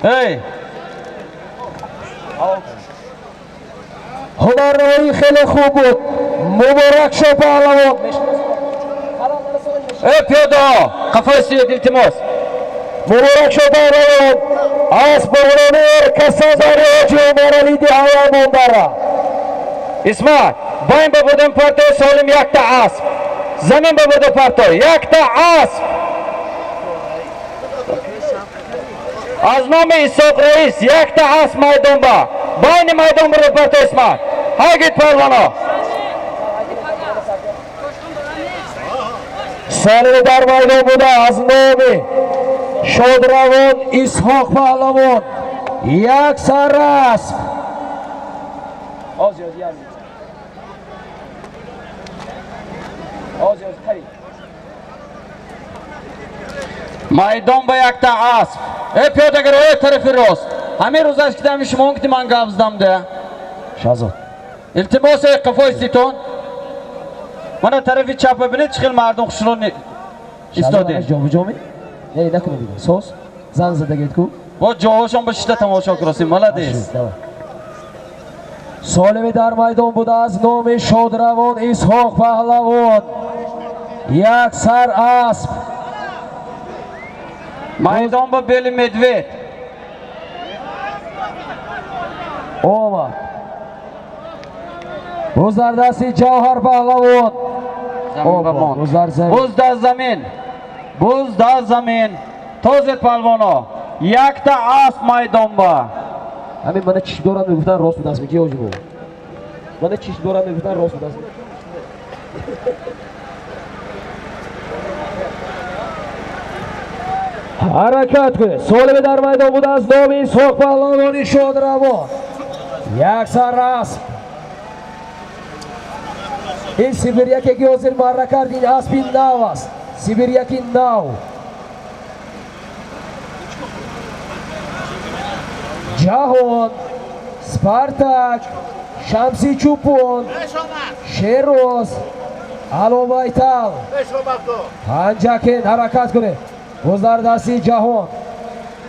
ای هنرنمایی خیلی خوب بود. مبارک شو پهلوان. ای پیاده قفای سید التماس مبارک شو پهلوان. اسب بغرانی کسازاری جمهور لیدی های مندارا. اسمع باین ببودن پرتو سالم یک تا اسب زمین ببوده پرتو یک تا اسب از نام اسحاق رئیس یک تا اسب میدان با باین میدان برو پرتو اسمع هاگید پهلوانا سالم در میدان بوده از نام شادروان اسحاق پهلوان. یک سر اسب. میدان با یک تا اسب ای پیادهگر ای طرف راست همین روز است که دمی شما که من گفزدم ده شازاد التماس قفای سیتون من طرف چپ ببینید چخیل مردم خوشرون ایستاده جامو جامی یعنی نکنه بیده سوس زن زده گید کو با جاهاشون با شده تماشا کراسیم ملدیست سالم در میدان بوده از نام شادروان اسحاق پهلوان. یک سر اسب. میدان با بیل مدوید اومد بوز در دستی جوهر پهلوان. بوز در زمین بوز در زمین توزید پهلوانا یک تا اسب میدان با همین من چیش دورم میگفتن راست بود دست میگی آجی بود من چیش دورم میگفتن راست بود دست حرکت کنه. سالم در میدان بود از نام اسحاق پهلوان شادروان. یک سر اسب. این سیبریا که گیوزر مارا کرد این اسب این ناو است. سیبریا که ناو جهان سپارتاک شمسی چوپون شیروز الوبایتال پنجاکن حرکت کنه. بزدار دستی جهان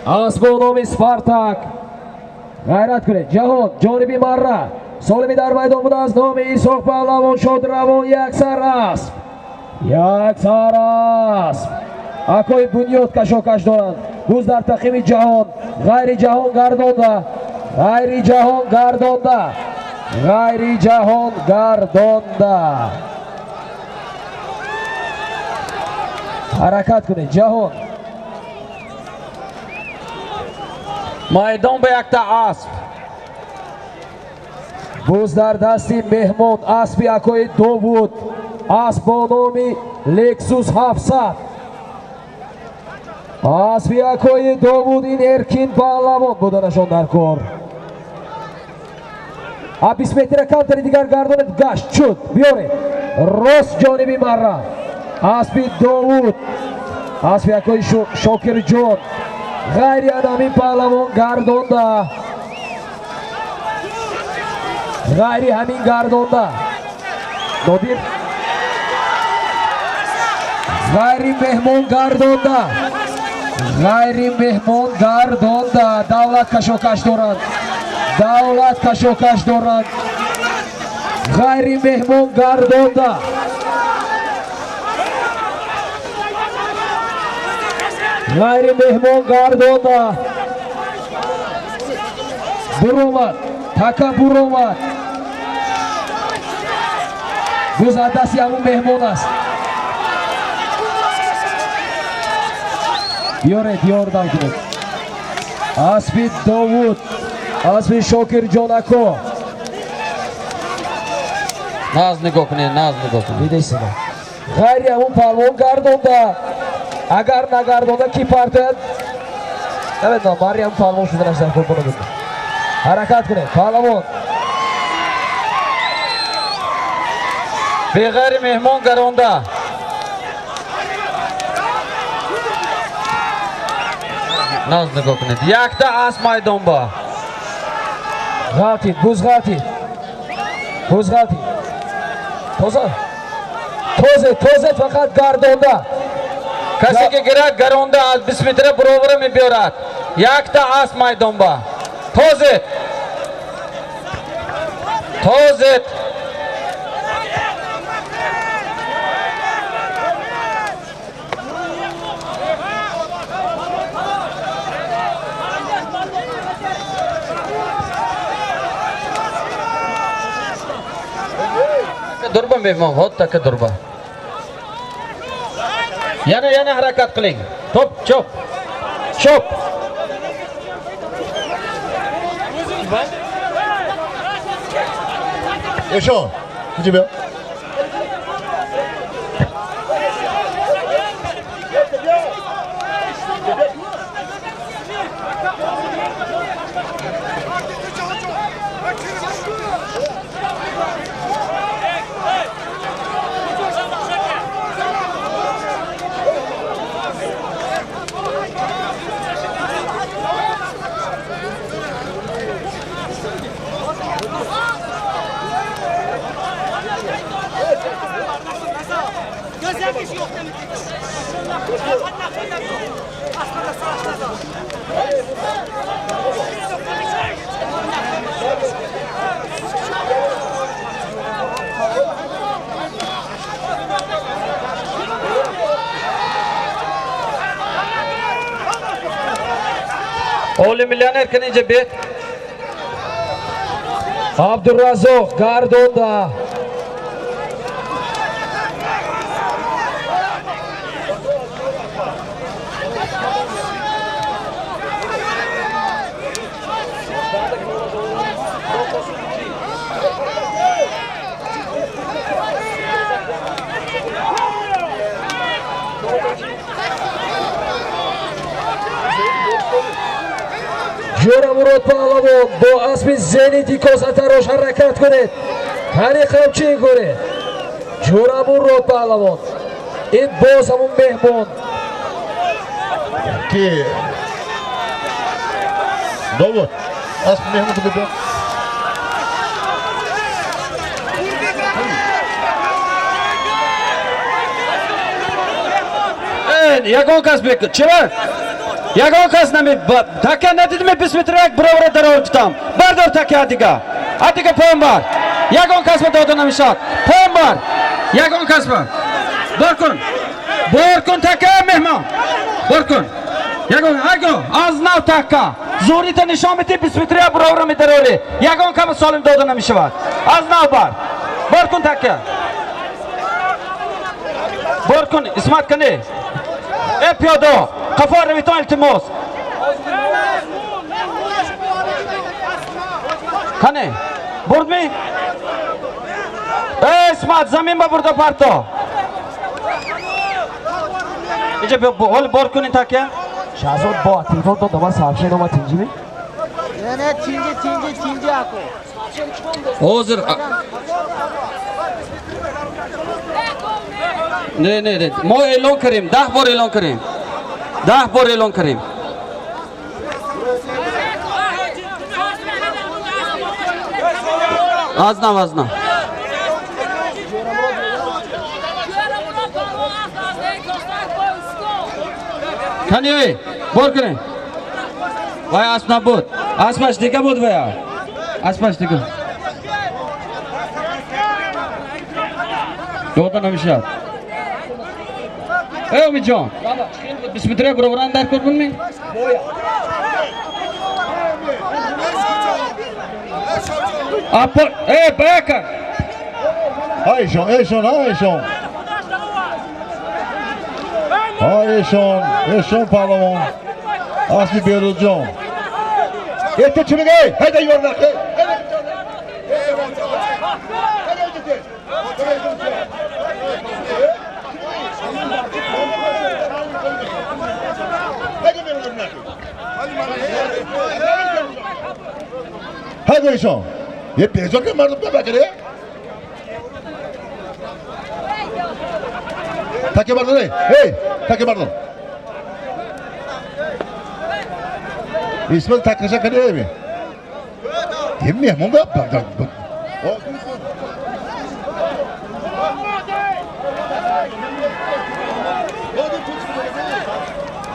اسب و نام سپارتاک غیرت کنه. جهان جانبی مره سالمی در میدان بود از نام اسحاق پهلوان شادروان. یک سر اسب. یک سر اسب. اکوی بنیاد کشاکش دارند. بوز در تقیم جهان غیر جهان گردانده غیر جهان گردانده غیر جهان گردانده حرکت کنه. جهان میدان با یک تا اسب. بوز در دستی مهمان اسبی اکوی دو بود. اسب با نامی لکسوس 700 اسبی اکوی دو بود. این ارکین پهلوان بودنشان در کار. 20 متر کمتری دیگر گردانت گشت شد بیاره راست جانبی مره اسبی دو بود. اسبی اکوی شاکر جان غیر ادمی پهلوان گردانده غیری همین گردانده دادیم غیری مهمان گردانده غیری مهمان گردانده دولت کشاکش دارند دولت کشاکش دارند غیری مهمان گردانده غیری مهمان گردانده برآمد تکا برآمد بوز دستی همون مهمان است بیاره دیار دم کنه. اسبی داوود اسبی شاکر جانکو ناز نگاه کنه ناز نگاه کنه دیده سیده غیری همون پهلوان گردانده اگر نگردانده کی پرتد نمیدونم باری همون پهلوان شده نشده قربانو بده حرکت کنه. پهلوان بغیر مهمان گرانده ناز نگاه کنید یک تا اسب میدان با غلطی بوز غلطی بوز غلطی توزه فقط گردانده کسی که گرد گرانده از 20 متر برابر می بیارد Yakta as maydonba. Tozit. Tozit. Durba mehmon, hotta durba. Yana harakat qiling. Top, chop. Chop. Eshon, ichibe. Oğlu milyoner kenince bir. Abdurrazzoq Gardonda. Jo'ramurod Pahlavon bu asbi Zenit ko'rsata rosh harakat qiladi. Qani qilib ko're. Jo'ramurod Pahlavon. Endi bosamun mehmon. Ki Davut. Asli mehmon dedi. Yagon kasbek. Çıvar. Yagon kasnami. Taka ne dedim pis bitirek buralara daravul tutam. Bardor taka adiga. Adiga poem var. Yagon kasba dodana şart. Poem var. Yagon kasba. Borkun. Borkun taka mehmon. Borkun. Yagon ago aznav taka. Zorita nishon bitib pis bitirek buralara mi daravul. Yagon kabi solim dodana mishi var. Aznav var. Borkun taka. Borkun ismat kani. Piyoda qafar viton iltimos. Qani? Burdmi? İsmat zamin ba burada parto. İşte bu hol borkuni takya. Shahzod bo telefon to doma soобщение ma tinjimi? Ne tinji ako. Hozir Ne. Mo e'lon kiring. 10 bor e'lon kiring. 10 bor e'lon kiring. Azna. Qani, bor kiring. Vay asma bud. Asmash deka bud vaya. Asmash deka. Yo'dan hamishlar. Ey Umidjon. Bismitrek buradan dar ko'rgunmi? Apo, baka. Eshon. Eshon Pahlavon. Asli Beruljon. Yetti çimige. Haydi yorlar. Haydi Eshon. Ye bezo ke mardum pe bakare. Take bardon. Hey, take bardon. İsmail takışa kadar mi? Değil mi? Mum da bak.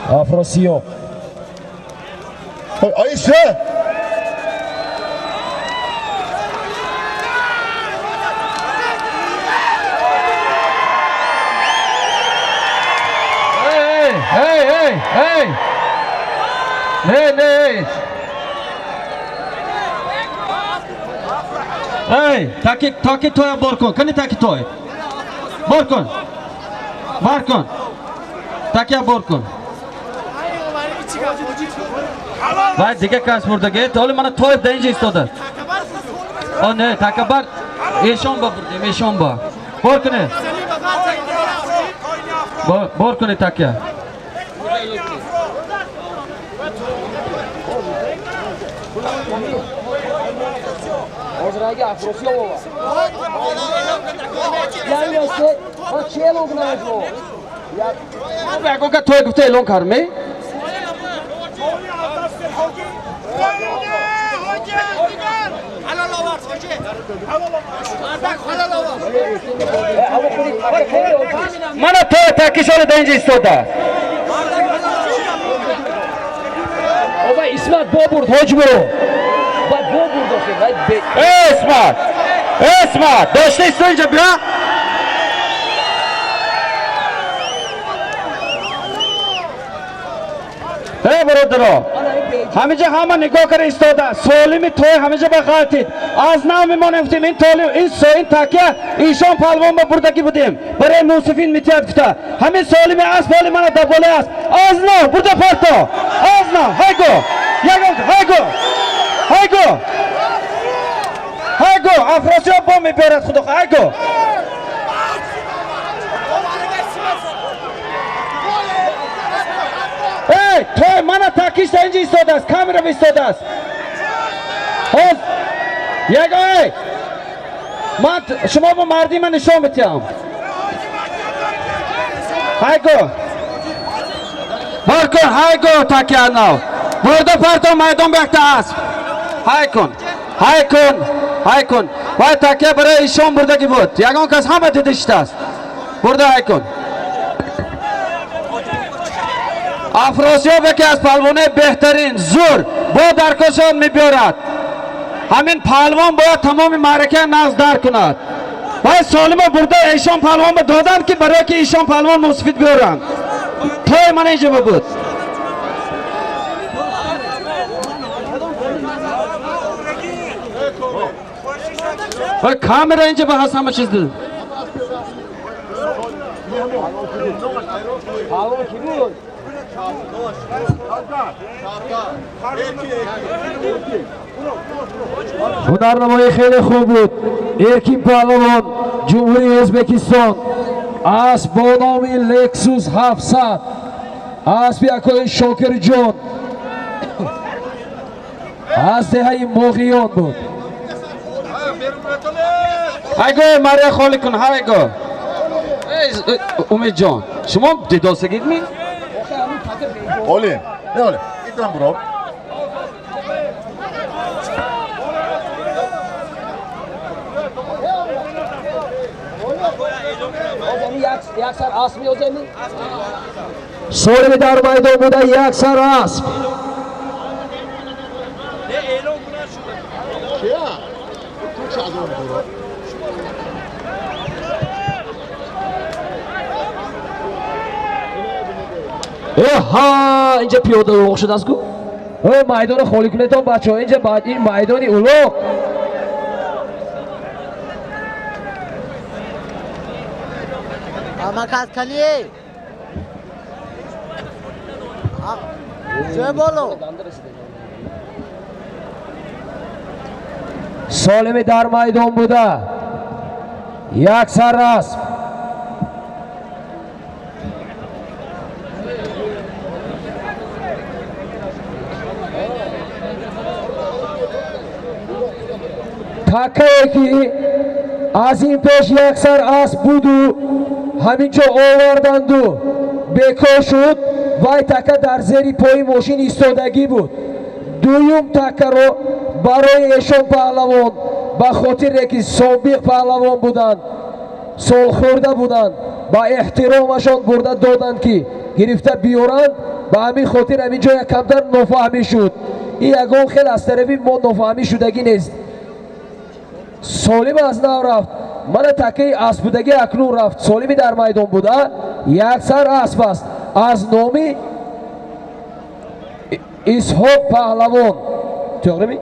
Afrosiyo. آیسته Hey! Ne? Hey, taki toya borkon. Kani taki toy? Borkon. Takiya borkon. Vay diga kas buradagi. Toli mana toy deyince istedi. O ne? Takabar eshonba burada, eshonba. Borkoni. Borkoni takiya. Ozragi Afrosiya baba. Yani se, o çelo gnazo. Ya ko ka toy gufte elon karmi? Mana toy takishole deyince istedi. Baba İsmet Bobur hocmu. Bak Bobur da şey. Esmat, doshta istayinca bia. Hey birodaro. Hamicha hamma nikoh kare istoda. Solimi to'y hamicha bag'atid. Az nami moneftim in toli in so'in takiya ishon palvon ba burdagi budim. Baray musifin mitiyat kuta. Hami solimi as poli mana dabole as. Azno burda farto. Azno haygo. Yago haygo. Afrosiya bom miberat xudo haygo. Hey, to'y mana takish deyincha istodas, kamera istodas. Hoz. Yago ey. Man shuma bu mardima nishon bityam. Haygo. Borkon haygo takiya now. Burada parto maydon bekta asp. Haykon. Vay takiya baray ishon buradagi bud. Yagon kas hamma dedishtas. Burada haykon. Afrosiya beki az palvone behtarin zur bu darkoshon mibiyorad. Hamin palvon boya tamomi maraka nazdar kunad. Vay solima burada ishon palvon ba dodan ki baray ki ishon palvon musfid biyoran. To'y mana ijiba bud. Vay kamera ince bahas hamma chizdi. هنرنمایی خیلی خوب بود. ارکین پهلوان جمهوری ازبکستان اسب با نام لکسوس 700 اسب یکای شاکر جان از دهه موقعیان بود. Haygo Maria kholi kun haygo. Ey Umid Jon, shuma didose gitmi? Oli. Ne oli? İdran bro. یک سر اسب میوزمی سوری در میدان بوده یک سر اسب ها اینجا پیاده رو شده است کو میدان خالی کنید بچه ها اینجا بعد این میدانی اولو Ama kaç kaliye? چه بولو؟ سالمی در میدان بوده یک سر اسب تکه که از این پیش یک سر اسب بود و همینجا آوردند و بکار شد وای تکه در زیر پای ماشین ایستادگی بود. دویم تکه رو برای ایشان پهلوان به خاطر که سابق پهلوان بودند سال خورده بودند با احترامشان برده دادند که گرفته بیارند به همین خاطر همینجا یک کمتر نفهمی شد. این یگان خیلی از طرفی ما نفهمی شدگی نیست. سالم از نو رفت. من تکه اسب بودگی اکنون رفت. سالمی در میدان بوده. یک سر اسب است. از نامی اسحاق پهلوان. توغره می؟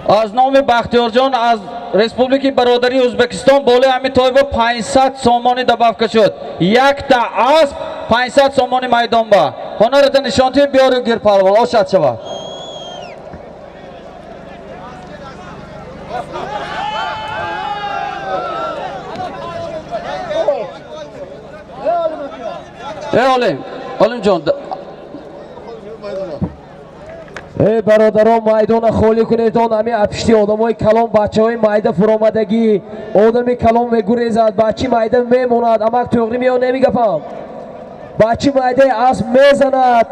از نام بختیار جان از ریسپوبلیکی برادری ازبکستان بالای همین تایبه 500 سامانی دبافکه شد. یک تا اسب 500 سامانی میدان با هنرت نشانتی بیار گیر پهلوان آشد شود. علیم جان ای برادران میدان خالی کنید تا همین اپشتی آدمای کلام بچهای میده فرامدگی آدمی کلام میگریزد بچی میده میموند اما توغری میاد نمیگفم بچی میده اسب میزند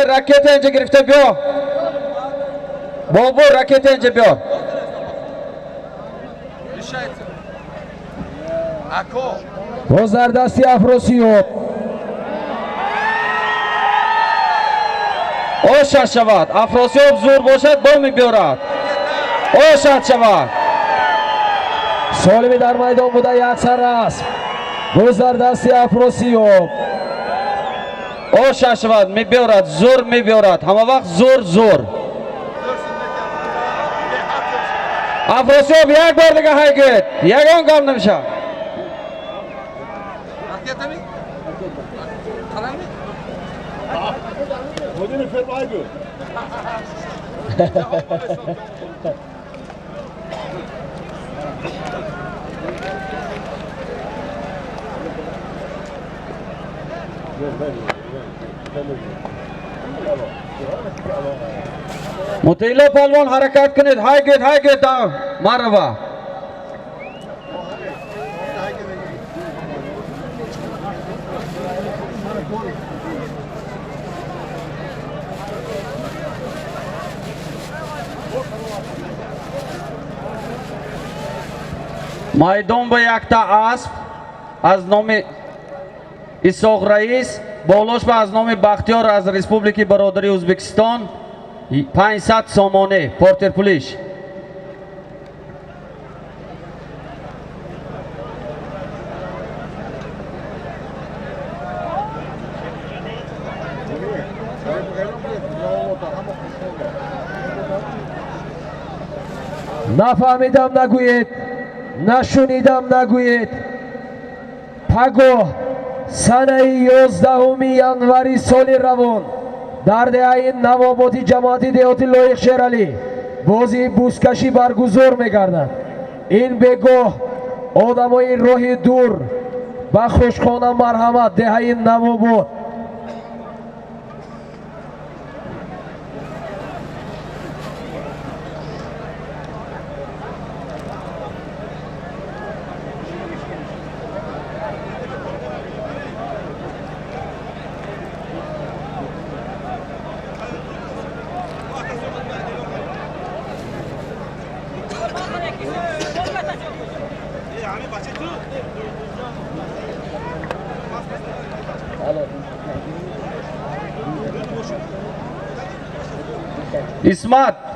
راکت اینجا گرفته بیا بابا راکت اینجا بیا بازدستی افراسیاب آشد شود افراسیاب زور باشد با میبیارد آشد شود سالمی در میدان بوده یک سر اسب بازدستی افراسیاب آشد شود میبیارد زور میبیارد همه وقت زور افراسیاب یک بار دیگه حرکت یگان کام نمیشه مدیر فرمای بود مطیله پهلوان حرکت کنید حرکت مرحبا میدان به یک تا اسب از نام اسحاق رئیس بالاش به از نام بختیار از ریسپوبلیکی برادری ازبکستان 500 سامانه پورتر پولیش نفهمیدم نگویید نشنیدم نگویید پگاه سنه 11 ینوری سال روان در دهه نواباتی جماعتی دیهاتی لایق شیرالی بازی بوسکشی برگزار می‌گردد. این بگاه آدمای راه دور و خوشخانه مرحمت دهه نواباد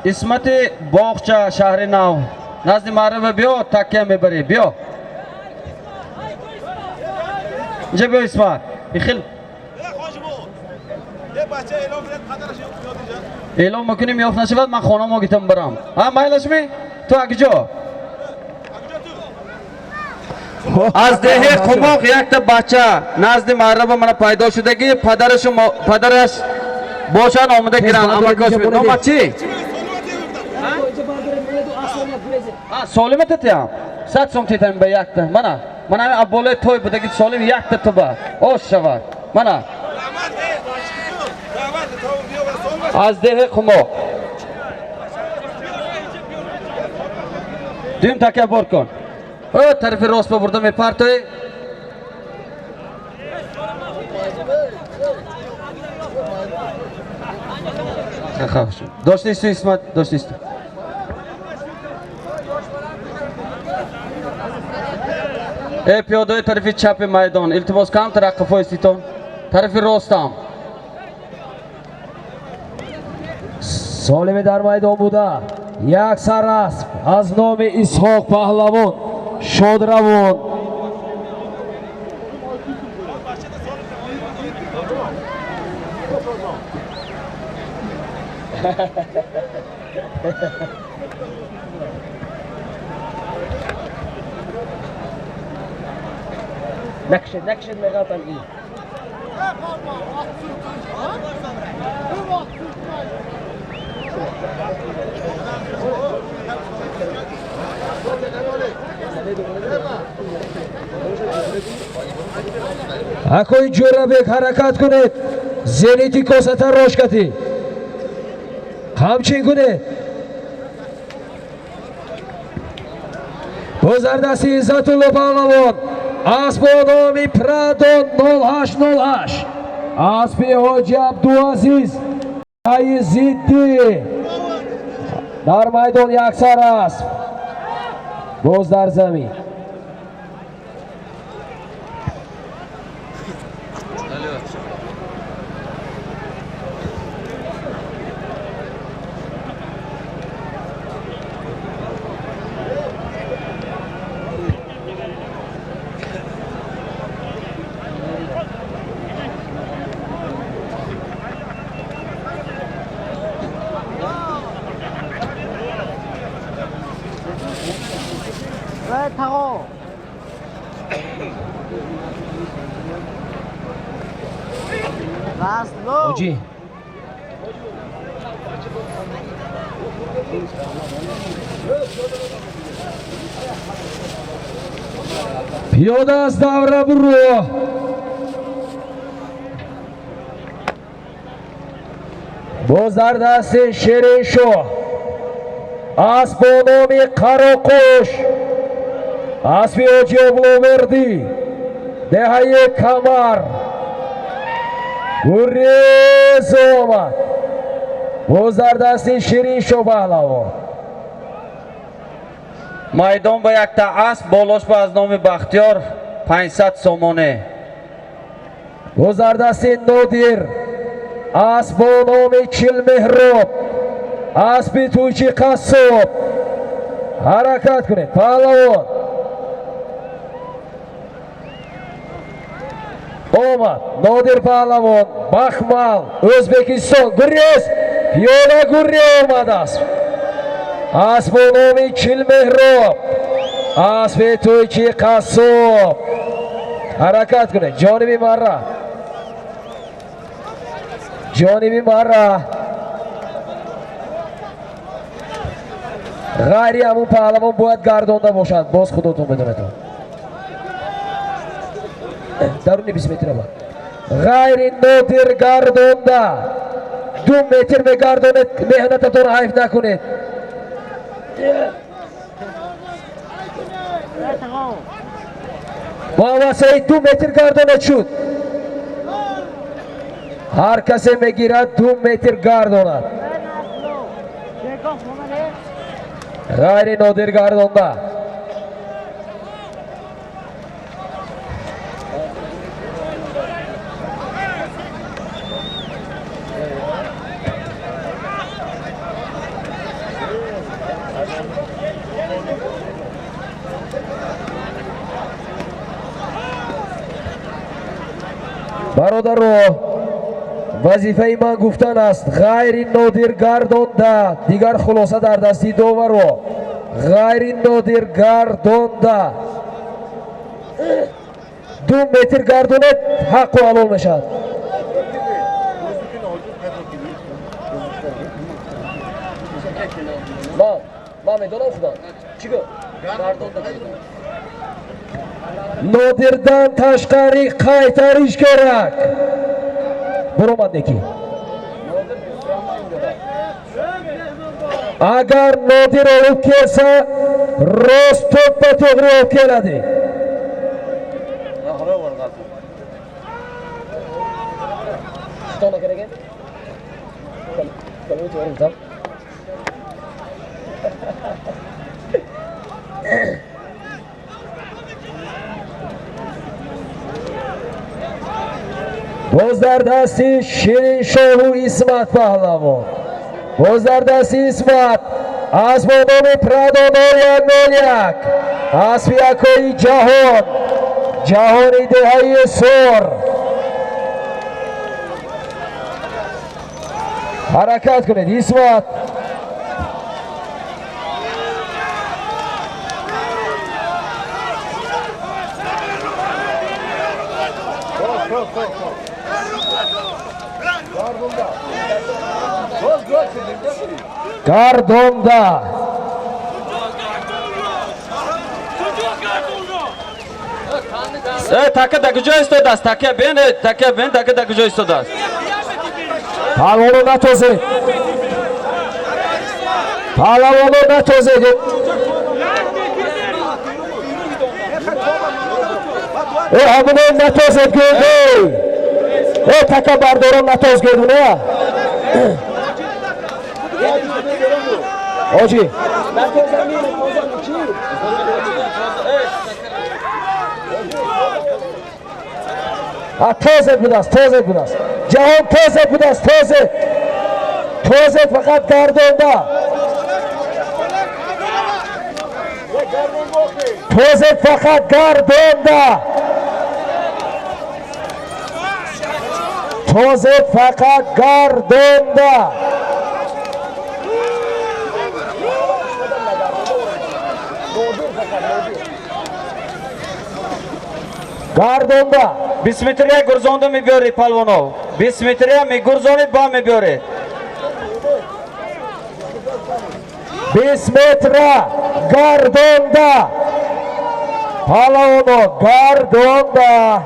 اسمت باغچه شهر نو نزد معرفه بیا تکیه میبری بیا اینجا بیا اسمت خیلی اعلام میکنیم یافت نشود من خانه ما گیتم برم ها مایلشمی تو اگجا از ده قماق یک تا بچه نزد معرفه من پیدا شدگی پدرش باشن آمده گیرن امریکاش بید نامت چی؟ سالمت تیم 100 سوم تیتم به یک تا من همین ابوله توی بودگی سالم یک تا تو با آش شود از ده قما دیم تکبر کن او طرف راست بردم می پرتوی داشت نیستو اسمت داشت نیستو ای پیاده طرف چپ میدان التماس کم توقف ایستیتون طرف راستم سالم در میدان بوده یک سراسب از نام اسحاق پهلوان شادروان نکشد مغطن این اکوی جوره بیک حرکت کنید زینیتی کاسته روش کتی همچین کنید بزردستی عزت الله پهلوان اسب نامی پرادون 0808 اسب حاجی عبدالعزیز زیدی در میدان یک سر اسب باز در زمین 타고 라스트 حاجی پیاده از دوره برو باز در دست شیرین شاه اسب با نام قراقوش اسب حاجی ابلومردی دهه کمر گریز آمد باز در دست شیرین شاه پهلوان میدان با یک تا اسب بالاش با از نام بختیار 500 سامانه باز در دست نادر اسب با نام چل مهراب اسب تویچی قصاب حرکت کنید پهلوان آمد نادر پهلوان بخمل ازبکستان گریز پیاده گری آمد است اسب با نام چل مهراب اسب تویچی قصاب حرکت کنید جانبی مره جانبی مره غیری همون پهلوان باید گردانده باشد باز خودتون بدونتون درونی 20 متر با غیری نادر گردانده 2 متر بگردانید مهنتتون حیف نکنید با واسه 2 متر گردانید شد هر کسی میگیرد 2 متر گرداند غیر نادر گردانده برادر وظیفه من گفتن است غیر نادر گردانده دیگر خلاصه در دستی داور غیر نادر گردانده 2 متر گرداند حق و حلال میشد ما میدونم خدا چی گفت نادرdan tashqari qaytarish kerak. Buromad neki. Agar Nodir olib kelsa, rost to'ppa to'g'ri olib keladi. Bo'zdardasi Shirin Shohu Ismat Pahlavon. Bo'zdardasi Ismat Azmonomi Prado Noyak. Asfiyakoi Jahon. Jahoni Dehai Sor. Harakat kunadi Ismat. Gardonda. Taka da joy istodas, taka ben, taka da joy istodas. Palvonu natoze. Palvonu natoze. Hamine natoze gördü. Taka bardoron natoz gördü ne? Hoji. Ha toz budas. Jahon toz budas. Toz fakat gardonda. Toz fakat gardonda. Toz fakat gardonda. Gardonda. Bismitriya Gurzonda mi biori Palvonov. Bismitriya mi Gurzonit ba mi biori. Bismitra Gardonda. Palvonov Gardonda.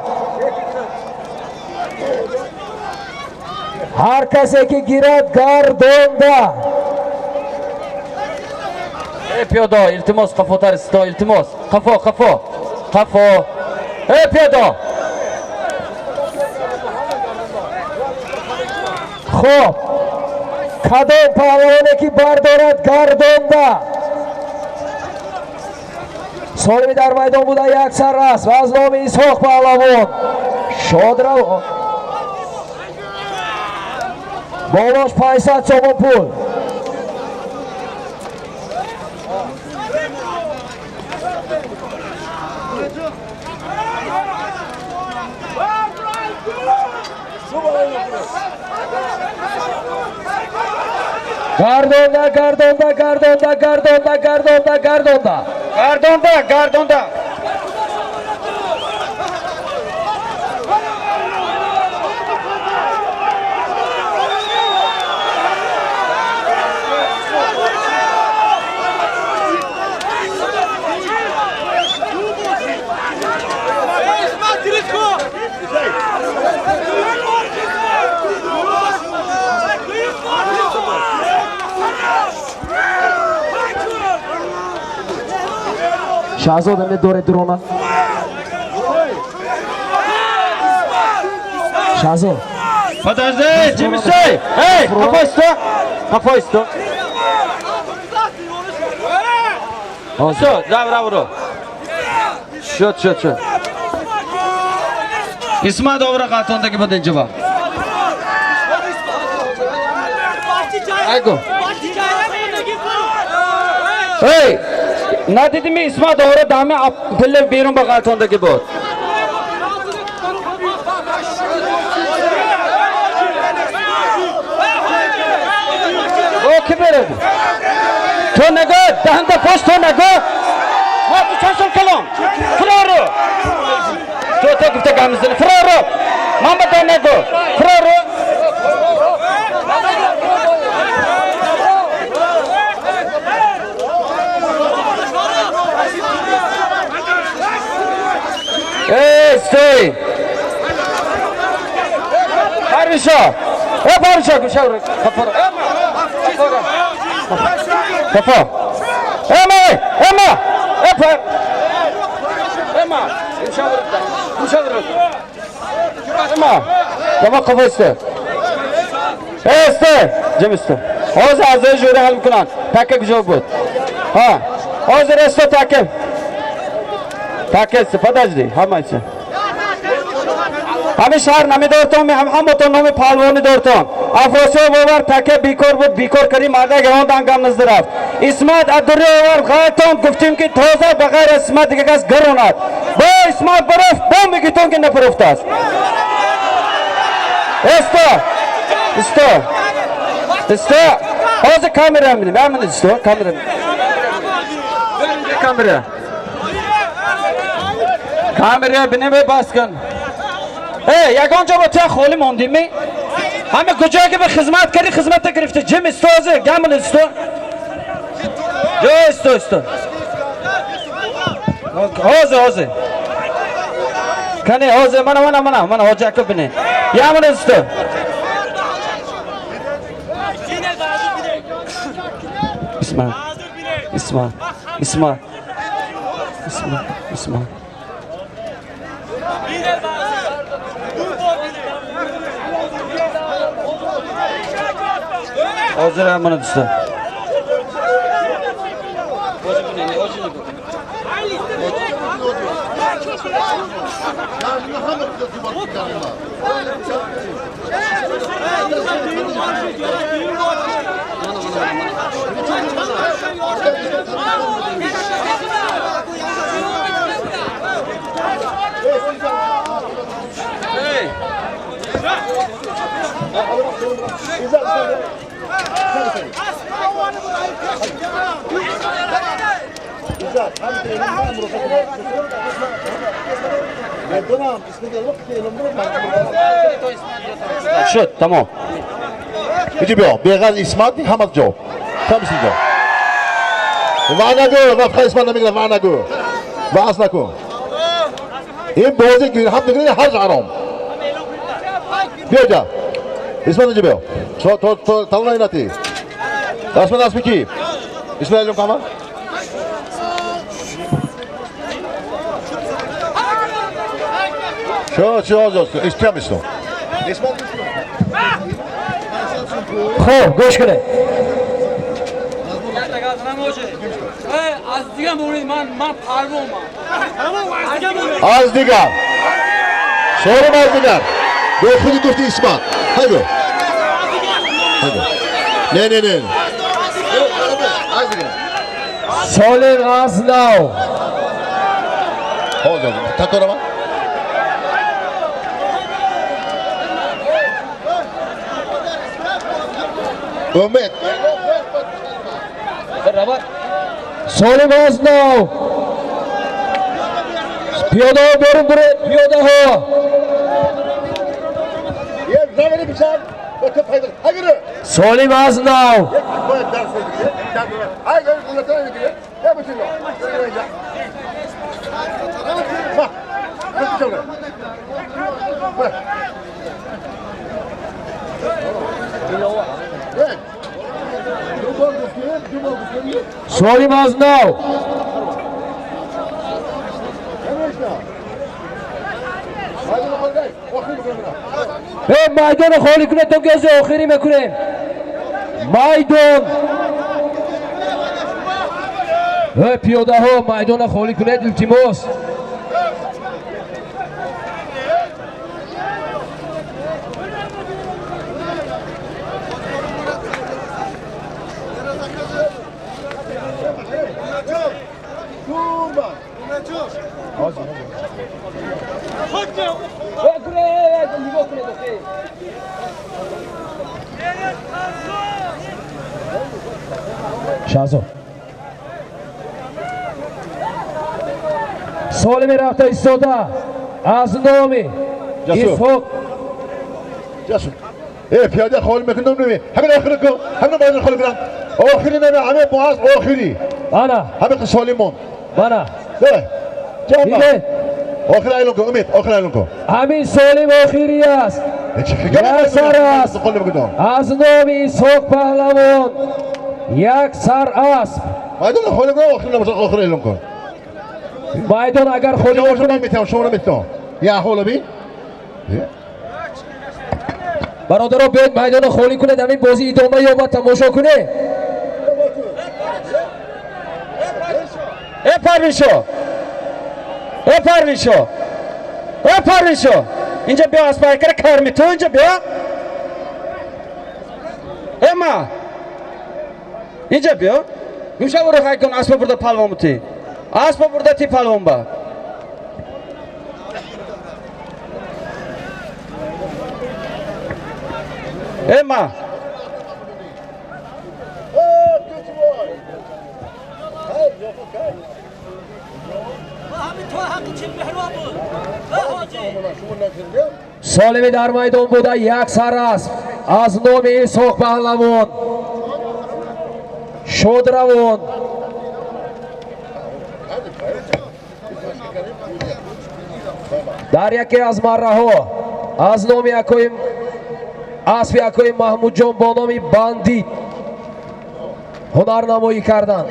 Har kase ki girad Gardonda. Piyodo, iltimos qafo taristo, iltimos. Qafo. Piyodo. Xo'p. Qadam palvoni ki bardorat Gardonda. Solimi dar maydon buda yak sarras. Vaznomi Ishoq palvon. Shodrav. Bolosh Paysat Chomopul. Gardonda. Shahzoda ne dore drona. Shahzod. Подожди, Чемисей! Эй, кафой сто. Все, да, браво. Счет. Исма добра катондagi birinchi bor. Aygo. Hey! Na dedimi Isma doğru dami pille berum bagatondagi bor. O kim verdi? Tonago, dahanda post tonago. Ma tu chansol kalon. Froro. To gifte gamizini Froro. Mama tonago. Froro. Stay. Barışa. Barışa kuşavru. Kapara. Kafa. Emma. Emma. Kafa kafa üstü. Üstü. Cem üstü. Hozir azay juri hal mikinan. Takka güzel bu. Ha. Hozir üstü takka. Takka üstü. Подожди. Hammaysi. हमें शहर नमी दौड़ता हूँ हम तो में फालवोनी दौड़ता हूँ अफोसे ओवर ताकि बिकोर करी मारदा गया दांग काम नजर आप इस्मात अदुर्रे ओवर गायता हूँ गुफ्तिम की थोसा बगैर इस्मात के कास घर होना बो इस्मात बरफ बो मिकितों के नफरफ्तास इस्तो हौज़ kamera mini ben mini isto kamera bine be baskın یگان جا با تا خالی ماندیم می همه کجا که به خدمت کردی خدمت گرفته جم استوزه گمل استو جو استو هازه کنه هازه من هاجه که بینه یا من استو اسمع Hazır hemen üstü. Şut, tamam. Gidiyor. Beyaz İsmat, Hamad Jo. Tam size. Vanago, vafka İsmat'la mıkla vanago. Vasnako. İm boğazı gün, ham da günü harç aram. Biyoca. İsmat'la gidiyor. Talına inatı. Dasman asbiki. İsmail'im kama. Şu, istemiştim. خب گوش کنه از دیگه مورد من پروام Az digar. Sorum az digar. Dokuzdu dufti İsmat. Haydi. Ne. Az digar. سالم غزنو Oldu. Takora mı? Ümit. سالم غزنو پیاده ها برون بره پیاده ها Ye zamani bıçak. Bakın faydalı. Haydi. سالم غزنو Böyle ders ediyor. Haydi kullanın ediyor. Ne bütün o? Bak. Nasıl çalıyor? Bak. Evet. سالم غزنو میدان خالی کنه تا گاز آخری میکنه میدان پیاده ها میدان خالی کنه التماس شازو سالم رفته ایستاده از نامی ارفاق جاسم. پیاده خالی میکنم نمی. همین آخری کو. همین باید خالی کنم. آخری نمی. همه باز آخری. انا همه سالیمون. بنا ده. جامع. دیگه آخر ایلون کو. امید. آخر ایلون کو. همین سالم آخری است یک سر اسب از نام اسحاق پهلوان، یک سر اسب. میدان خالی کن آخر اعلام کن. میدان اگر خالی کنه شما نمیتونم یا حالا بی برادرها بیاید میدان خالی کنه، در این بازی ادامه یابد، تماشا کنه. پرویشو اینجا بیا، از پیکر کار می تو اینجا بیا. اما اینجا بیا، گوشه برو خیلی کن. اسب برده پلوان بودی، اسب برده تی پلوان با. اما سالمی در میدان بوده، یک سر اسب از نام اسحاق پهلوان، شادروان. در یکی از مره ها از نام اسب یکوی محمود جان با نام بندی هنرنمایی کردند.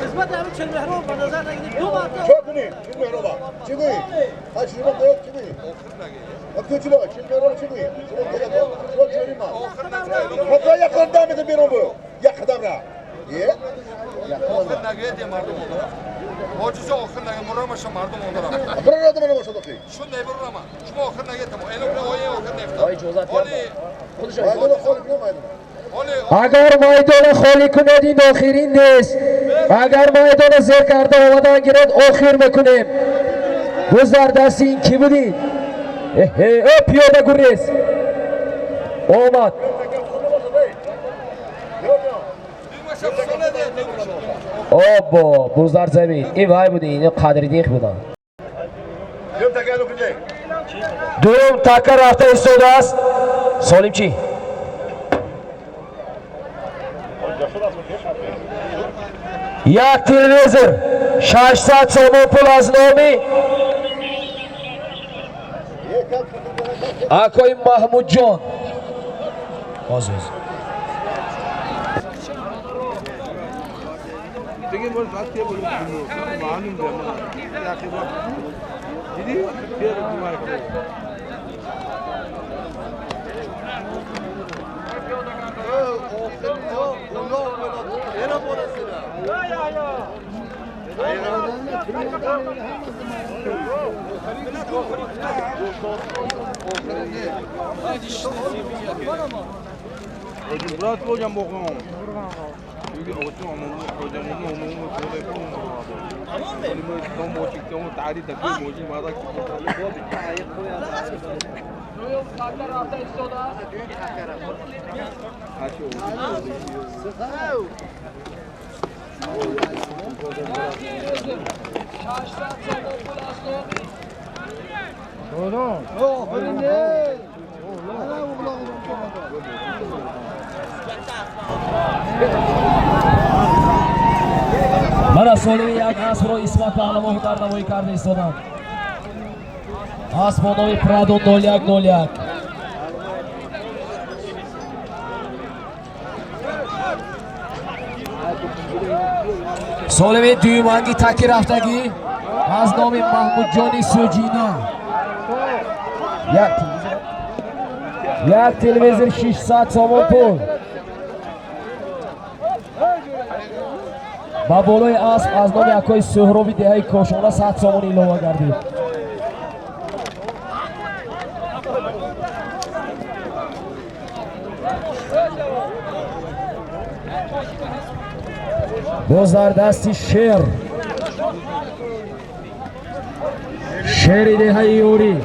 قسمت همین چل مهران به نظر نگیدیم دو مرتبه چه کنی؟ چل مهرابا چی گویی؟ ها چی رو باید چی گویی؟ اکتو چی باید؟ چل مهرابا چی گویی؟ شما چی بریم ما؟ خدا یک قدم دمیده بیرون برو، یک قدم را آخر نگید یه مردم اندارم واجیزه آخر نگید مرامش مردم اندارم برو را دمانه باشد اخی شون نیبرو رما شما آخر نگید تمام ایلو که آیه آخر نفتا میدان خالی کنه میدان اگر میدان خالی کند این آخرین نیست. اگر میدان زیر کرده آمدن گیرد آخر میکنیم. گذر دست این کی بودین؟ پیاده گریز آمد. آبا بزرگ زمین این وای بودی، این قدری دیخ بودن. دوم تکر رفته ایستاده است. سالم چی؟ یک تلویزر 600 سوم پول از نامی آقای محمود جان. دیگه باید وقتی بود معلوم ده من یکی با دیدی بیا دیوار کنه برات کجا موقعم دیگه اوتو امون کجا امون کجا امون تو موچی تو تعریف دکتر موچی ماذا من از سالمی یک اسب را اسمت پهلوان هنرنمایی کرده ایستادم. اسب با نام پرادو 0101. سالمی دویمانگی تکی رفتگی از نام محمود جانی سوجینا. یک تلویزر 600 سوم پول. با بالای اسب از نام یکای سهرابی دهی کاشانه 100 سومانی ایلوه گردید. باز در دستی شیر دهی یوری.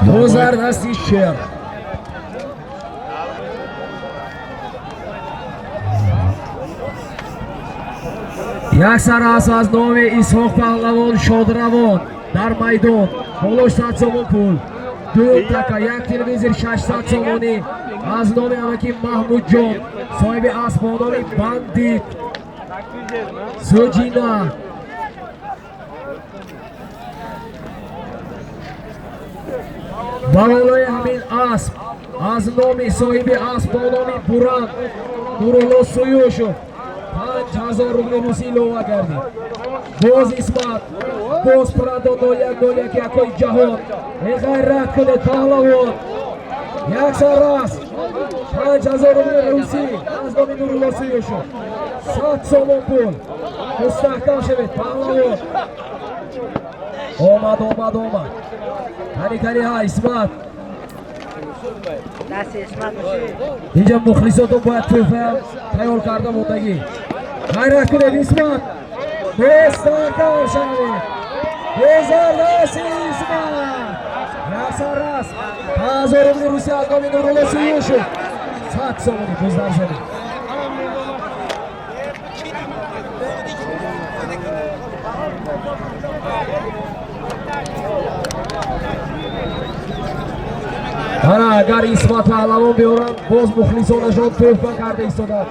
دوزار دستی شیر یک سراس از نام اسحاق پهلوان شادروان در میدان بالای 100 سوم پول. دو تکه یک تلویزیون 600 سومانی از نام امکی محمود جان صاحب اسبانان بندیت سوجینا. بالای همین اسب از نام صاحب اسبانان برند نورالله سویوشو 5000 روبل روسی لوا کردیم. باز اسمت باز پرندان 0101 یکای جهان غیرت کنه پهلوان یک سراس 5000 روبل روسی از نام نورالله سویوشو 100 سوم پول مستحکم شوید پهلوان. آمد کاری ها اسمت اینجا مخلصاتون باید توفه هم تیار کرده موندگی غیرت کنید اسمت مستحکم شوید بزار دست اسمت یک سراس 5000 روبل روسی از نام نورالله سویوشو 100 سومانی بزدر شدید. اگر اسمت پهلوان بیارن باز مخلصانشان توفه کرده ایستادن.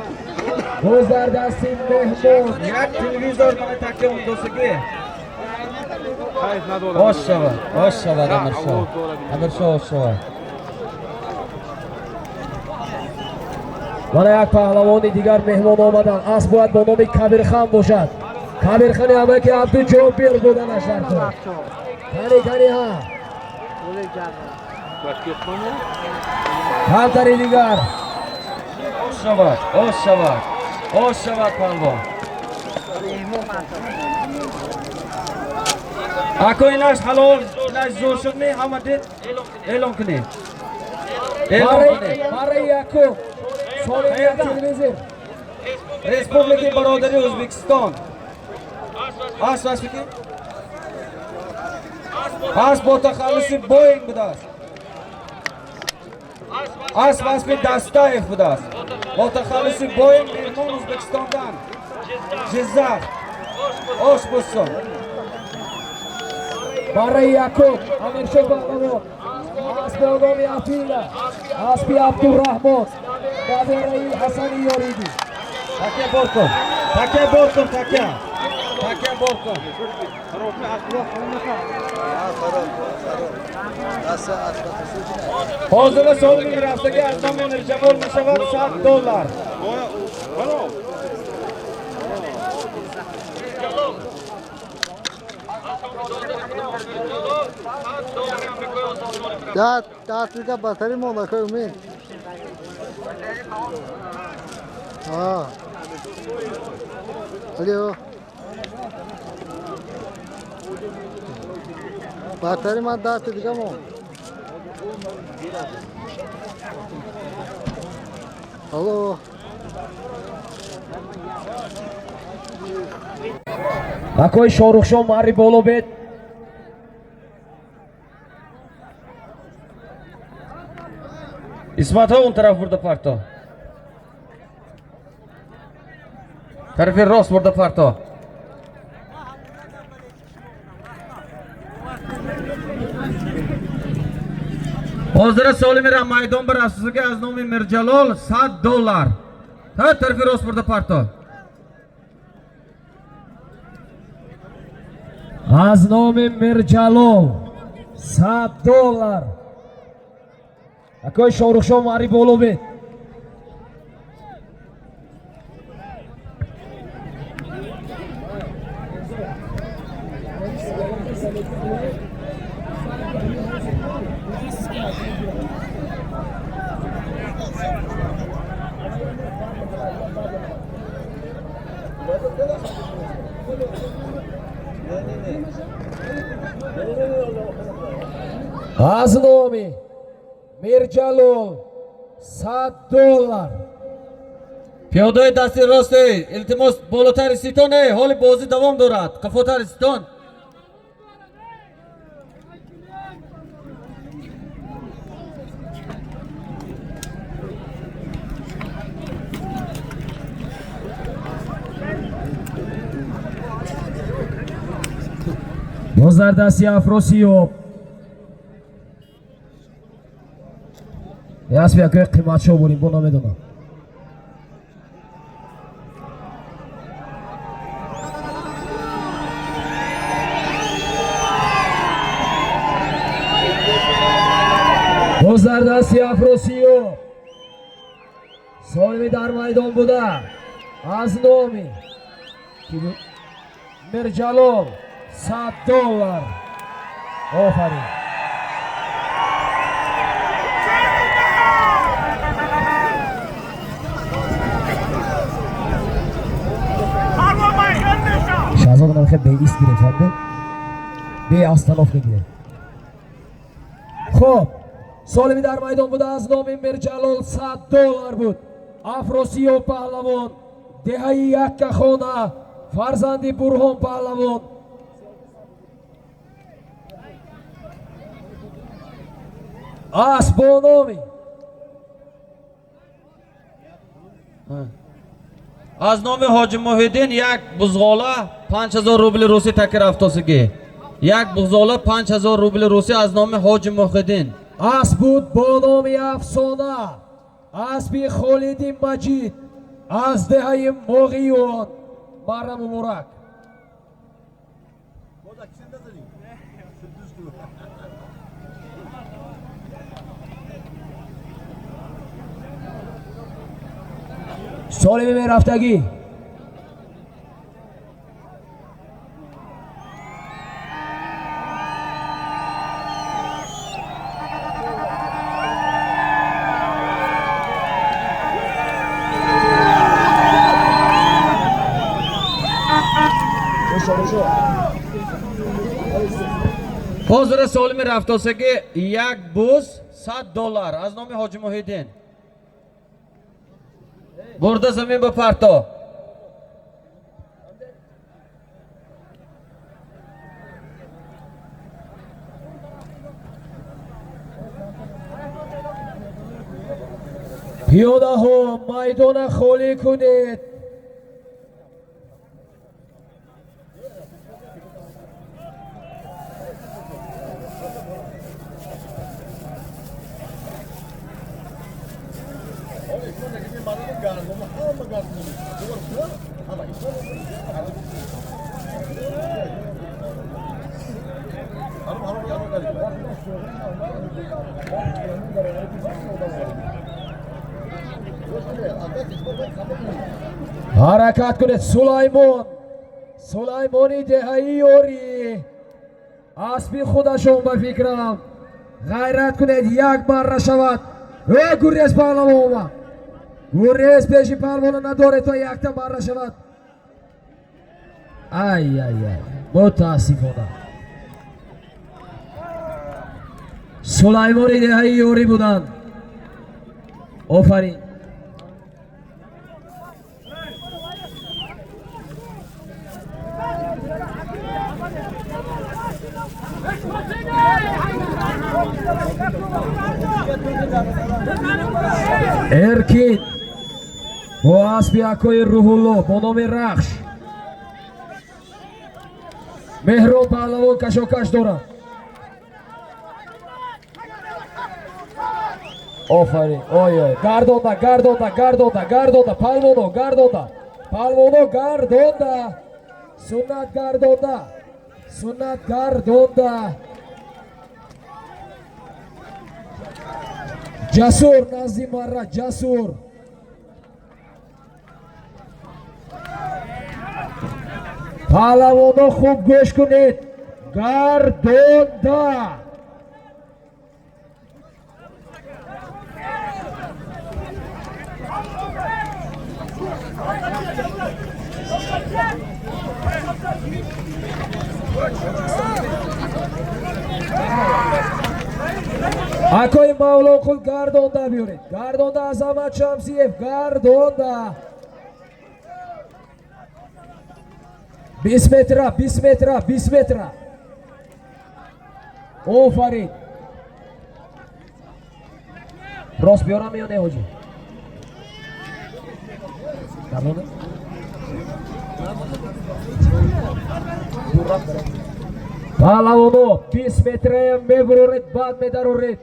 باز در دست مهمان یک تلویزور من تکه اون دوستگی آش شود امرشا آش شود. من یک پهلوان دیگر مهمان آمدن. اسب باید با نام کبیرخان باشد. کبیرخان همه که عبدو جامپیر بودنش در کن کاری ها همتری دیگر آش شود پهلوان. اکو ایناش حلال ایناش زور شد نه همه دید اعلام کنی برای یکو سالی یک تلویزیون ریسپوبلیکی برادری ازبکستان اسب بکی اسب با تخلصی بوینگ بوده است. اسب دستایف بوده است با تخلصی بوینگ بیرون ازبکستان دن جزاق آش بستان برای یکو امیرشا پهلوان اسب آگامی افیله اسبی عبدالرحمن قدرهی حسنی یاریدی تکه بار کن حاضر سالمی رفتگی از نام نرجوال می شود $100. Afrika bateri mi ona koyayım? Ha. Alo. Bateri mi dağıtı dikam o? Alo. Akoy Shoruxshon Mari bolo bet. İsmat ha on taraf burada parto. Tarafı Ross burada parto. Hozir Solimi ra maydon bir asosiga az nomi Mirjalol $100. Ha tarafı Ross burada parto. Az nomi Mirjalol $100. Akoy Shoruxshon Mari bolo bet. Az nomi Mirjalol $100. Piyodayi dasti rosti iltimos bolotari sitone holi bozi davom dorad kafotari siton Bozardasi Afrosiyov. Ясно, якой қиматшо бурим, бо намедонам. Bozardasi Afrosiyov. Solimi дар майдон буда. Аз номи Mirjalol $100. Ofarin. Shahzod Navkhat beist giret hamda. Beostanovka giret. Xo'p, Solimi дар майдон буда. Аз номи Mirjalol $100 буд. Afrosiyov паҳлавон, деҳаи Яккахона, фарзанди Бурҳон паҳлавон. Ас бо номи аз номи Ҳоҷи Муҳиддин як бузғола 5000 рубли русӣ таки рафтосиги. Як бузғола 5000 рубли русӣ аз номи Ҳоҷи Муҳиддин. ас буд бо номи Афсона, аспи Холиди Маҷид, аз деҳаи Моғиён, Марра Муборак. Солими мерафтагӣ. ҳозир Солими рафтосиги як буз $100 аз номи Ҳоҷи Муҳиддин. Бурда замин ба парто. Пиёдаҳо майдона холӣ кунед. ҳаракат кунед. Сулаймони деҳаи ёрӣ, аспи худашон ба фикрам. ғайрат кунед, як марра шавад. Гуррез паҳлавон омад. Гуррез пеши паҳлавона надоред то якта марра шавад. Ай, мутаассифона. Сулаймони деҳаи ёрӣ буданд. Офарин. Эркин бо аспи Акои Рӯҳулло бо номи Рахш. Меҳрон паҳлавон кашокаш дорад. Офарин. Ой, гардонда. Палвоно гардонда. Суннат гардонда. Ҷасур назди марра. Ҷасур. паҳлавоно хуб гӯш кунед. Гардонда. Акои Мавлонқул гардонда биёред. Гардонда Азамат Шамсиев. Гардонда. 20 метра. Офарин. Рост биёрам ё не ҳоҷӣ? Гардонда. паҳлавоно 20 метраям мебуроред, баъд медароред.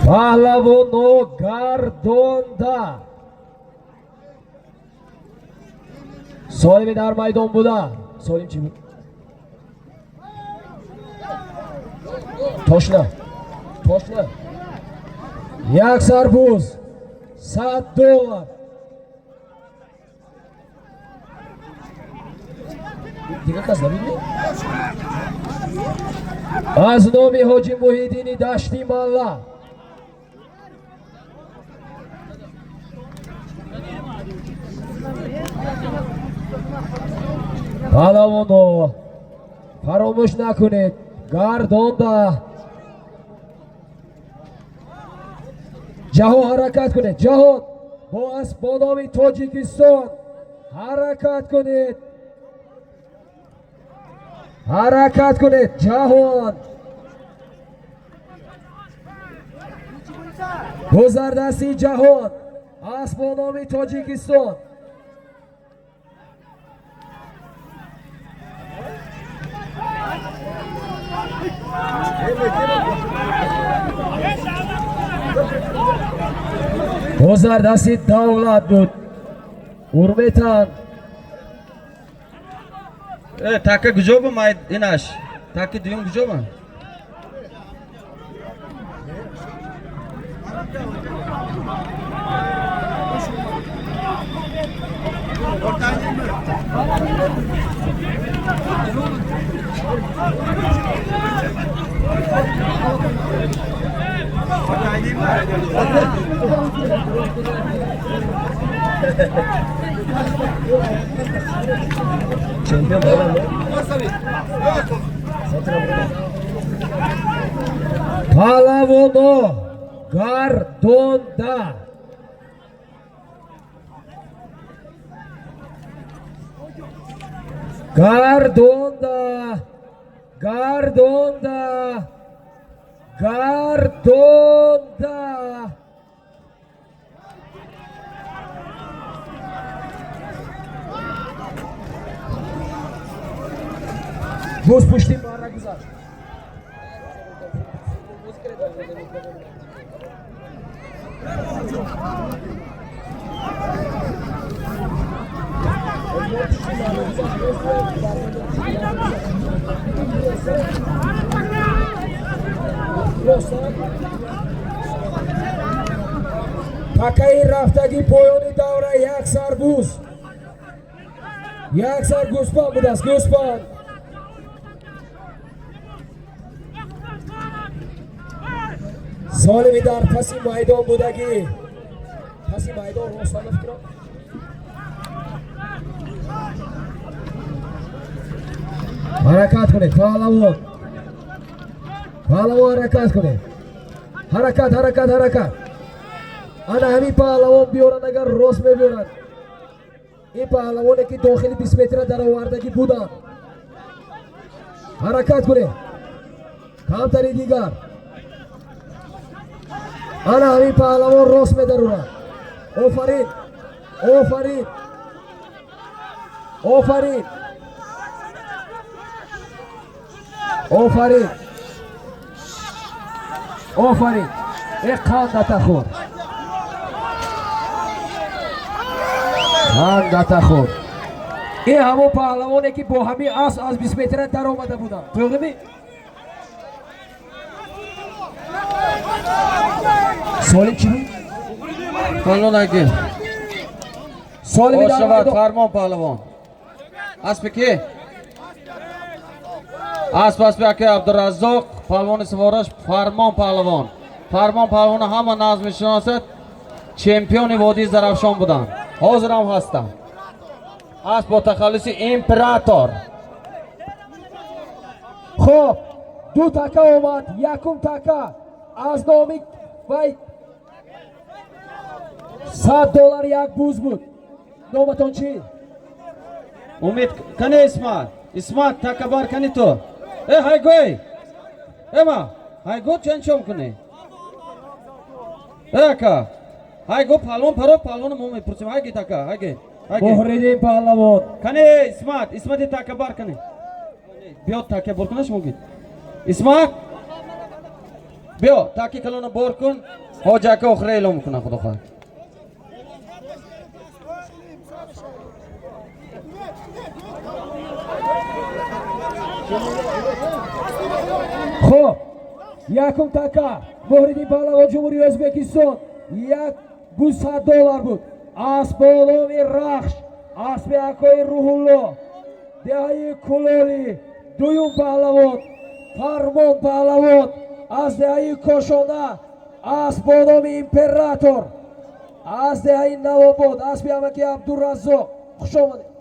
Паҳлавоно гардонда солими дар майдон буда. Солим чӣ буд? Тошна. Як сарбуз $100. Дигар кас набидӣ? Аз номи Ҳоҷи Муҳиддини Дашти Малла паҳлавоно фаромӯш накунед, гардонда ҷаҳон ҳаракат кунед. ҷаҳон бо асбономи Тоҷикистон ҳаракат кунед. ҳаракат кунед ҷаҳон. гузардасти ҷаҳон асбономи Тоҷикистон. гузардасти давлат буд. урметан Taka gujoba mayd inash. Taki duyum gujoba. паҳлавоно гардонда гардонда буз пушти марра гузашт. Такаи рафтаги поёни давра як сарбуз. Як сар гӯспан будааст. гӯспан солими дар паси майдон будагӣ. паси майдон росана фикрам ҳаракат кунед. паҳлавон ҳаракат кунед. ҳаракат. ана ҳамин паҳлавон биёранд. агар рост мебиёранд, ин паҳлавоне ки дохили 20 метра даровардагӣ буданд. ҳаракат кунед. камтари дигар. ана ҳамин паҳлавон рост медарурад. офарин. қандатахӯр. ин ҳамон паҳлавоне ки бо ҳамин асб аз 20 метра даромада буданд. тоғими солим чӣ буд? Palon aka. солими Oshavat Farmon Palvon. Aspi ki? Aspi aka Abdurazzoq Palvoni Sivarash Farmon Palvon. Farmon Palvoni hamma nazmi shunosat chempioni Vodiy Zarafshon budan. Hozir ham hastam. Asp bo taxallusi Imperator. خوب دو تکه اومد. یکم تکه از نامی وای $100 یک بوز بود. نامتان چی؟ Umid kani İsmat. İsmat takabar kani to. Hay goy. Ema. Hay go çençom kani. Ka. Hay go palon paro palon mumi pursim hay gitaka hay ge. Muhriddin Pahlavon. Kani İsmat. İsmat'i takabar kani. Biyot take borkunash mumkin. İsmat. Biyo taki kalona borkun. Hoca ka oxraylo mumkin xudo xoh. Xo'p, yakun taka Muhriddin Pahlavon Jumhuriyat O'zbekiston $100 bu. Asbolovi Raxsh, Asbi Akoy Ruhullo, Dehayi Kuloli, Duyun Pahlavon, Farmon Pahlavon, Azdehayi Koshona, Asbolovi Imperator, Azdehayi Navobod, Asbi Amaki Abdurazzoq. Xush omading.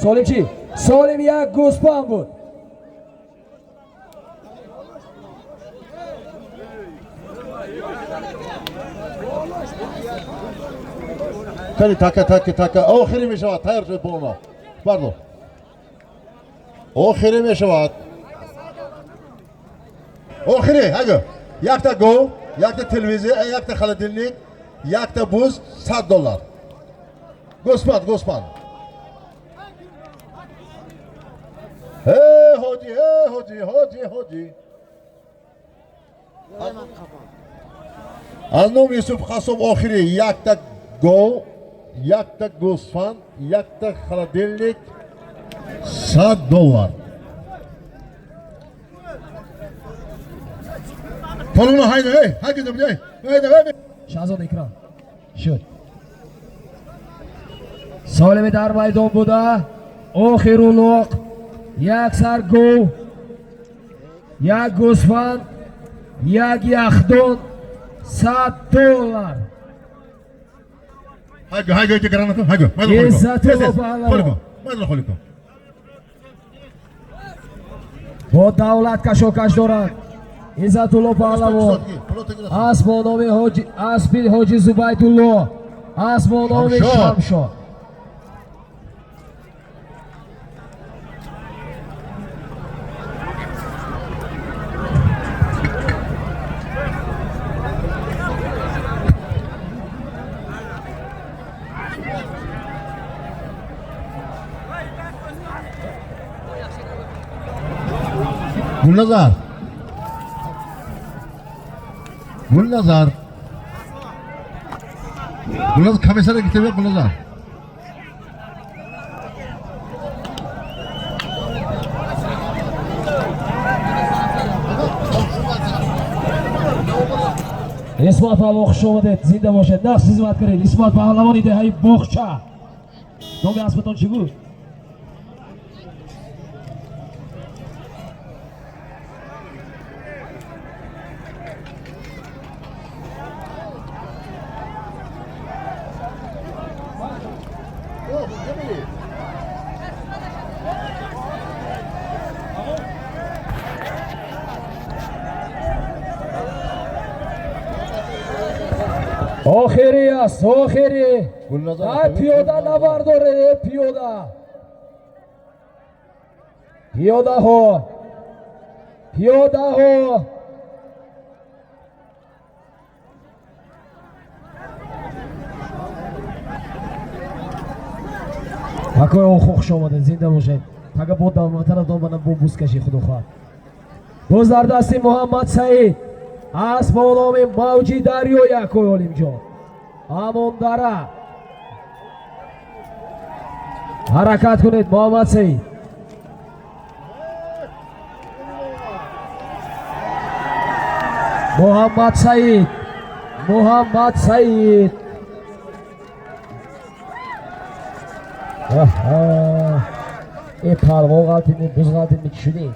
Solimchi, Solim yak Guspan bu. خلي تاكا تاكا تاكا اخري مشوات هاي رجل بونا برضو اخري مشوات اخري هاجو ياكتا جو ياكتا تلفزيون ياكتا خالدينlik ياكتا بوز $100 Gospan هودي Aznom Yusuf Qassob oxiri yakta go, yakta Gospan, yakta xaladelnik $100. Poluna haydi hey, haydi de haydi. Shahzod Ikrom. Shut. Solim dar maydon buda. Oxiruluq. Yak sargo. Yak Gospan. Yak Yaxdon. $100. Haydi granatı, haydi. İzzatullo Pahlavon. Xoliko. Bu davlat kashokash doran. İzzatullo Pahlavon. Asmonomi Hoji, Asbi Hoji Zubaytullo. Asmonomi Shamsho. Gulnazar. Gulnazar kamisara getirmek Gulnazar. İsmat Pahlavon xush omaded. Zinda boshad. Naqsh xizmat qiling. İsmat Pahlavon edi hay bog'cha. Nomi asbaton chi bu? Oxiri است oxiri. Ay piyoda nabardore piyoda. Piyoda ho. Akoy xush omaded. Zinda boshad. Taga bod davom tarafdor bana bu buskashi xudo xoh. Boz dar dasti Muhammad Said. Asmonomi Mavji Daryo Yakoy Olimjon. Amon Dara. Harakat kuned Muhammad Said. Muhammad Said. Palvon g'altini, buz g'altini tushuning.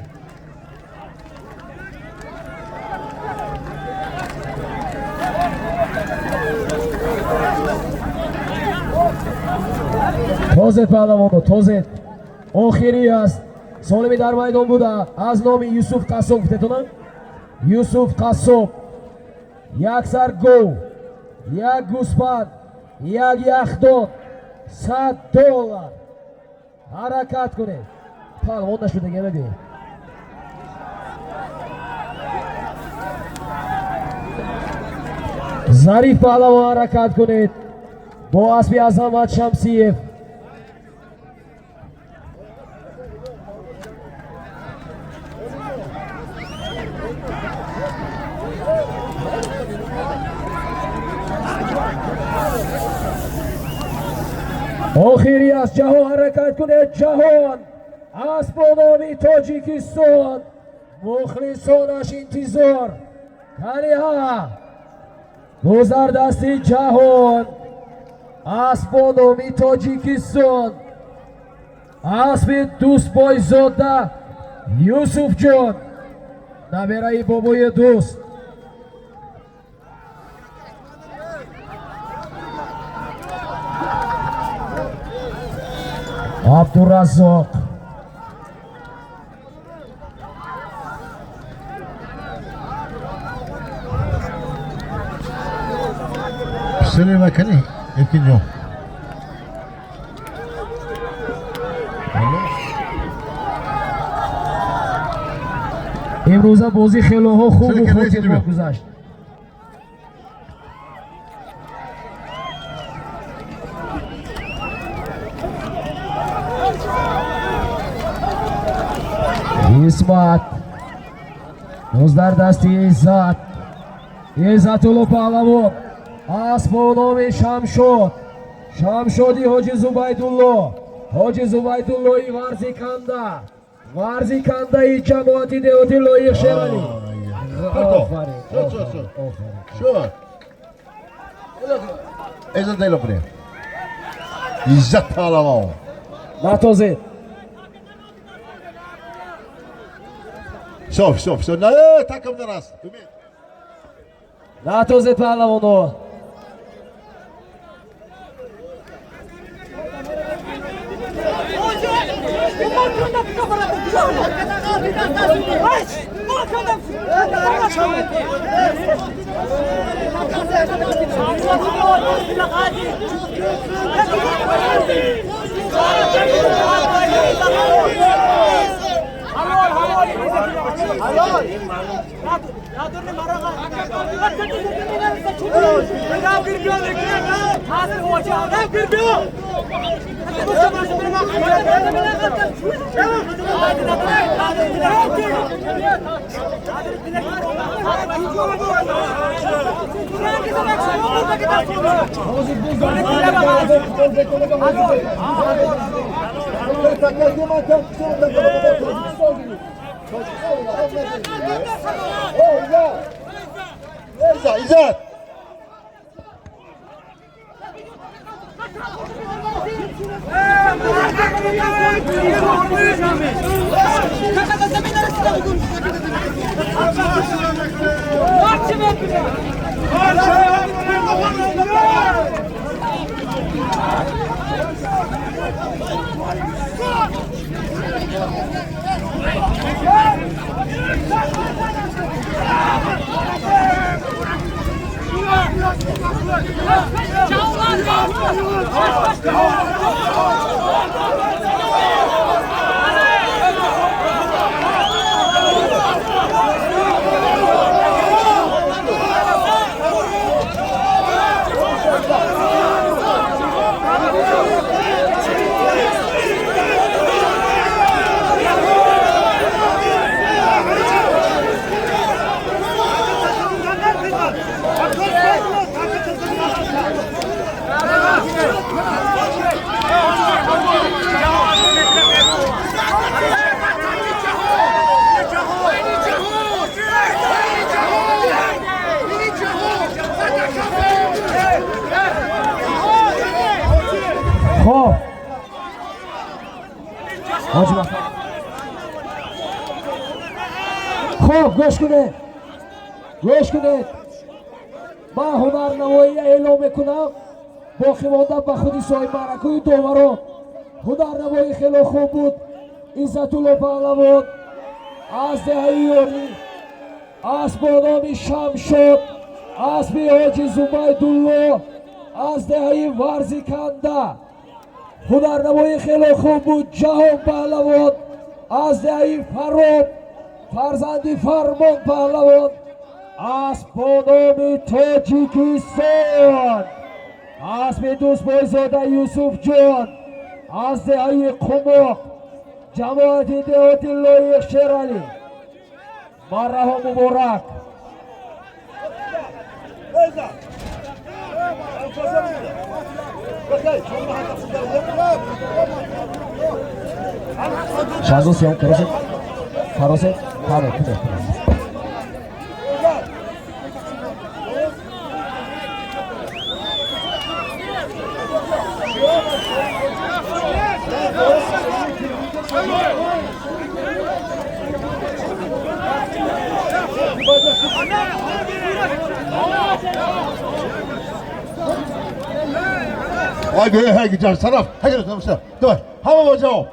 Tozet Pahlavon, Tozet. Oxiri است. Solimi dar maydon buda. Az nomi Yusuf Qassob guftetun. Yusuf Qassob. Yak sar go. Yak Guspan. Yak Yaxdon. $100 harakat kuned. Palvon nashudagi emaga. Zarif Palvon harakat kuned. Bu Asbi Azamat Shamsiyev. Oxiri az Jahon harakat kuned. Jahon Asponovi Tojikiston. Muxlisonash intizor. Kaniha Guzardasti Jahon Asponovi Tojikiston. Asbid Dustboyzoda Yusufjon Naberai boboy do'st. Abdurazzoq Pisini makani Erkinjon. امروزه بازی خیلی ها خوب و خاطرناک گذشت. اسمت در دستی عزت‌الله پهلوان اسبانام شمشادی حاجی زبیداللهی ورزی کنده ای جماعتی دیوتی لایق شدنی. آفرین شو عزت دیلو کنه عزت پهلوان نتازه شوف نه تکم درست نتازه پهلوانو İzzet خب گوش کنید من هنرنمایی اعلام میکنم با خدمت به خودی سای معرکه داوران. هنرنمایی خیلی خوب بود. عزت‌الله پهلوان از دهه یاری اسبانام شمشاد اسب حاجی زبیدالله از دهه ورزی کنده هنرنمایی خیلی خوب بود. جهان پهلوان از دهی فرام فرزندی فرمان پهلوان از پانام تاجیکستان، اسب دوست بایزاده یوسف جان از دهی قماق جماعت دهاتی لایق شیرالی مرحبا مبارک. شازو سیام کرسه فراسه کاره کنه. Vay be hadi can saraf. Hadi tamam işte. Dur. Hava bacağı.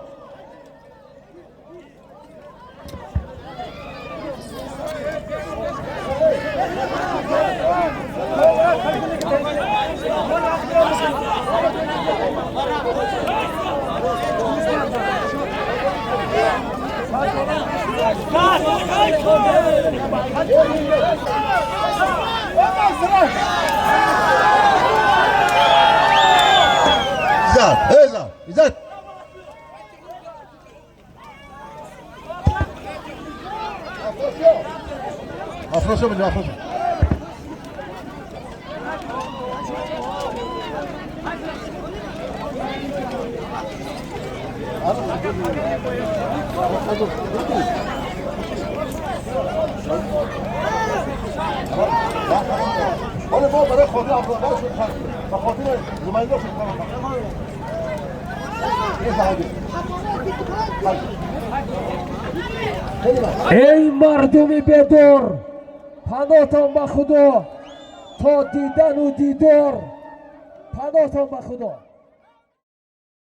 İzzet, İzzet. Afrosya mı? Afrosya. Oğlum bu bana kodu Afrosya şu kan. Bak kodu ne? Numayla şu kan. ای مردم بدار پناهتان به خدا تا دیدن و دیدار پناهتان به خدا.